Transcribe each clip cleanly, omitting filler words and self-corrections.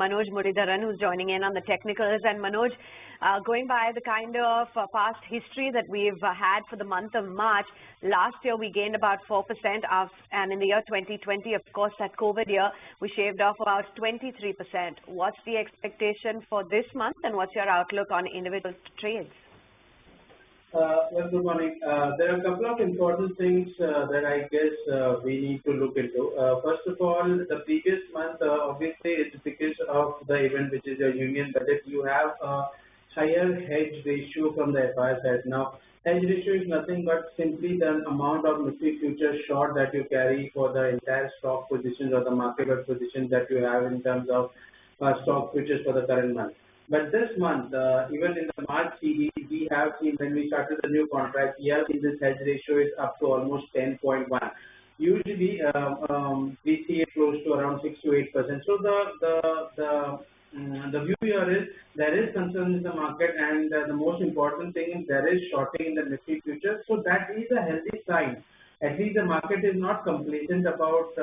Manoj Murlidharan, who's joining in on the technicals. And Manoj, going by the kind of past history that we've had for the month of March, last year we gained about 4%, and in the year 2020, of course, that COVID year, we shaved off about 23%. What's the expectation for this month, and what's your outlook on individual trades? Well, good morning. There are a couple of important things that I guess we need to look into. First of all, the previous month, obviously, it's because of the event which is your union budget. You have a higher hedge ratio from the FI side. Now, hedge ratio is nothing but simply the amount of Nifty future short that you carry for the entire stock positions or the market positions that you have in terms of stock futures for the current month. But this month, even in the March series, we have seen when we started the new contract, we have seen this hedge ratio is up to almost 10.1. Usually, we see it close to around 6 to 8%. So the view here is there is concern in the market, and the most important thing is there is shorting in the Nifty future. So that is a healthy sign. At least the market is not complacent about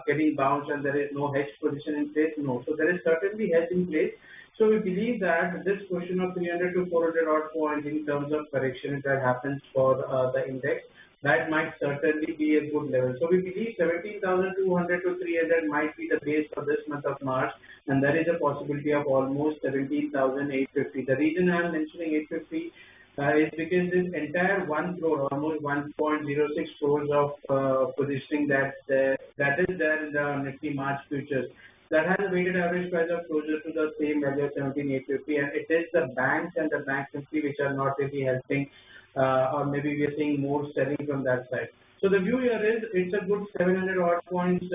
getting bounced and there is no hedge position in place. No, so there is certainly hedge in place. So we believe that this question of 300 to 400 odd points in terms of correction that happens for the index, that might certainly be a good level. So we believe 17,200 to 300 might be the base for this month of March, and there is a possibility of almost 17,850. The reason I am mentioning 850 is because this entire 1 crore, almost 1.06 crores of positioning that is there in the Nifty March futures, that has a weighted average price of closer to the same value of 17,850, and it is the banks and the bank simply which are not really helping, or maybe we are seeing more selling from that side. So the view here is it's a good 700 odd points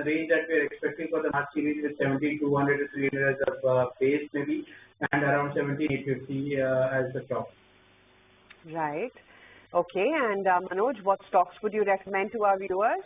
range that we are expecting for the March series, with 17,200 to 300 as a base maybe, and around 17,850 as the top. Right. Okay. And Manoj, what stocks would you recommend to our viewers?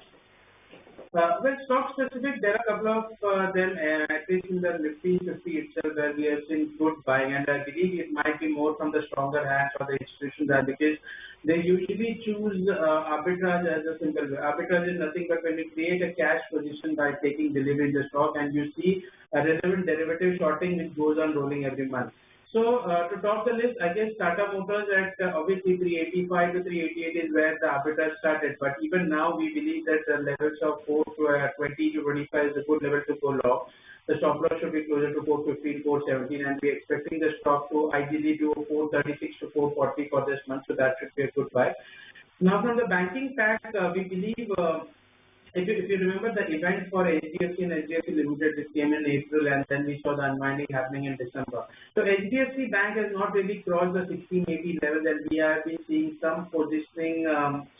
Well, stock specific, there are a couple of them, at least in the Nifty 50 itself, where we have seen good buying, and I believe it might be more from the stronger hands or the institutions, because they usually choose arbitrage as a simple way. Arbitrage is nothing but when you create a cash position by taking delivery in the stock, and you see a relevant derivative shorting which goes on rolling every month. So to top the list, I guess Tata Motors at obviously 385 to 388 is where the arbitrage started. But even now, we believe that the levels of 420 to 25 is a good level to go long. The stop loss should be closer to 415, 417, and we're expecting the stock to ideally do 436 to 440 for this month. So that should be a good buy. Now from the banking pack, we believe. If you remember the event for HDFC and HDFC Limited, which came in April, and then we saw the unwinding happening in December. So HDFC Bank has not really crossed the 1680 level, and we have been seeing some positioning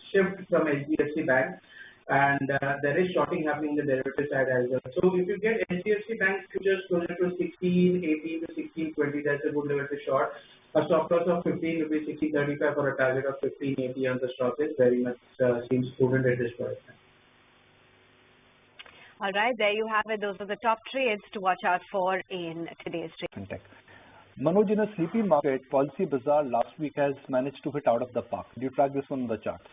shift from HDFC Bank, and there is shorting happening in the derivative side as well. So if you get HDFC Bank futures closer to 1680 to 1620, that's a good level to short. A stop loss of 15 will be 1635 for a target of 1580 on the stock is very much seems prudent at this point. All right, there you have it. Those are the top trades to watch out for in today's trade. Manoj, in a sleepy market, Policy Bazaar last week has managed to hit out of the park. Do you track this on the charts?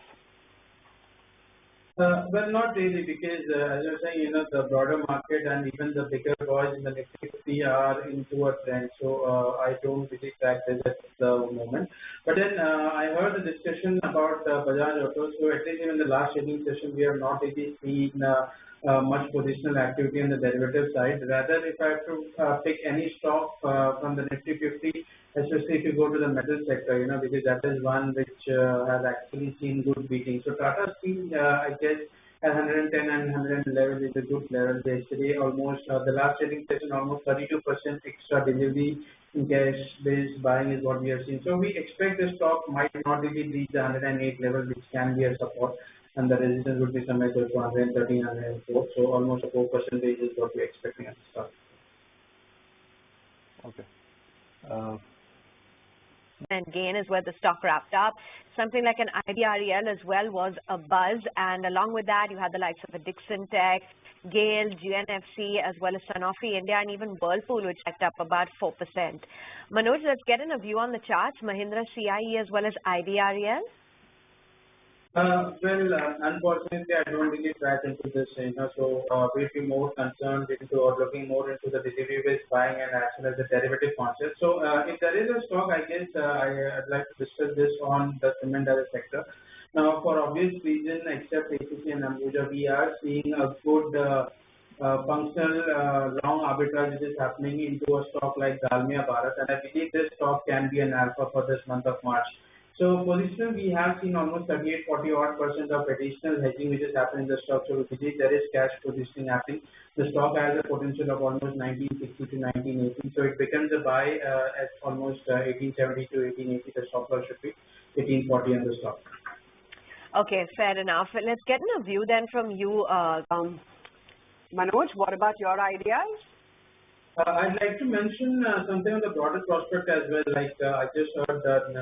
Well, not really, because as I was saying, the broader market and even the bigger boys in the Nifty 50 are into a trend. So I don't really track this at the moment. But then I heard the discussion about Bajaj Auto. So at least in the last trading session, we have not really seen much positional activity on the derivative side. Rather, if I have to pick any stock from the Nifty 50, especially if you go to the metal sector, because that is one which has actually seen good beating. So Tata Steel, I guess, at 110 and 111 is a good level. Yesterday, almost the last trading session, almost 32% extra delivery in cash-based buying is what we have seen. So we expect the stock might not really reach the 108 level, which can be a support, and the resistance would be somewhere close to 113, 104. So almost a 4% is what we're expecting at the start. Okay. And gain is where the stock wrapped up. Something like an IDREL as well was a buzz, and along with that, you had the likes of a Dixon Tech, GAIL, GNFC, as well as Sanofi India, and even Whirlpool, which checked up about 4%. Manoj, let's get in a view on the charts. Mahindra CIE as well as IDREL. Unfortunately, I don't really track into this, so we'll be more concerned into or looking more into the delivery-based buying and as well as the derivative concept. So, if there is a stock, I guess I'd like to discuss this on the cement as a sector. Now, for obvious reason, except ACC and Ambuja, we are seeing a good functional long arbitrage which is happening into a stock like Dalmia Bharat, and I believe this stock can be an alpha for this month of March. So position we have seen almost 38-40 odd % of additional hedging which is happening in the stock. So we believe there is cash positioning happening. The stock has a potential of almost 1960 to 1980. So it becomes a buy at almost 1870 to 1880. The stop loss should be 1840 on the stock. Okay, fair enough. Let's get a view then from you, Manoj. What about your ideas? I'd like to mention something on the broader prospect as well. Like I just heard that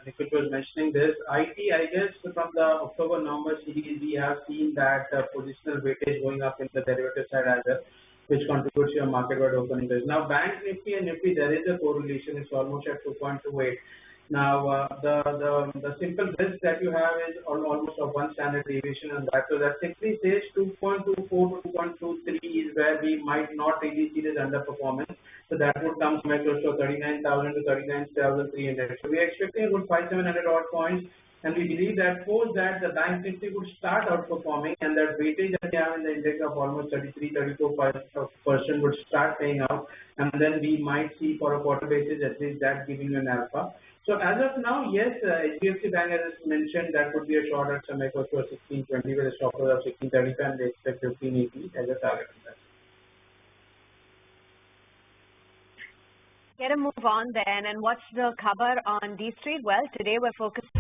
Nikhil was mentioning this. IT, I guess, from the October-November series, we have seen that positional weightage going up in the derivative side as well, which contributes to your market-wide opening. Now, Bank Nifty and Nifty, there is a correlation. It's almost at 2.28. Now, the simple risk that you have is almost of one standard deviation on that. So that simply says 2.24 to 2.23 is where we might not really see this underperformance. So that would come somewhere close to 39,000 to 39,300. So we are expecting a good 5,700 odd points. And we believe that post that the Bank Nifty would start outperforming, and that weightage that we have in the index of almost 33-34% would start paying out, and then we might see for a quarter basis at least that giving you an alpha. So as of now, yes, HDFC Bank, as mentioned, that would be a short at somewhere close to 1620 with a stop loss of 1635, and they expect 1580 as a target on that. Get a move on then, and what's the cover on D Street? Well, today we're focused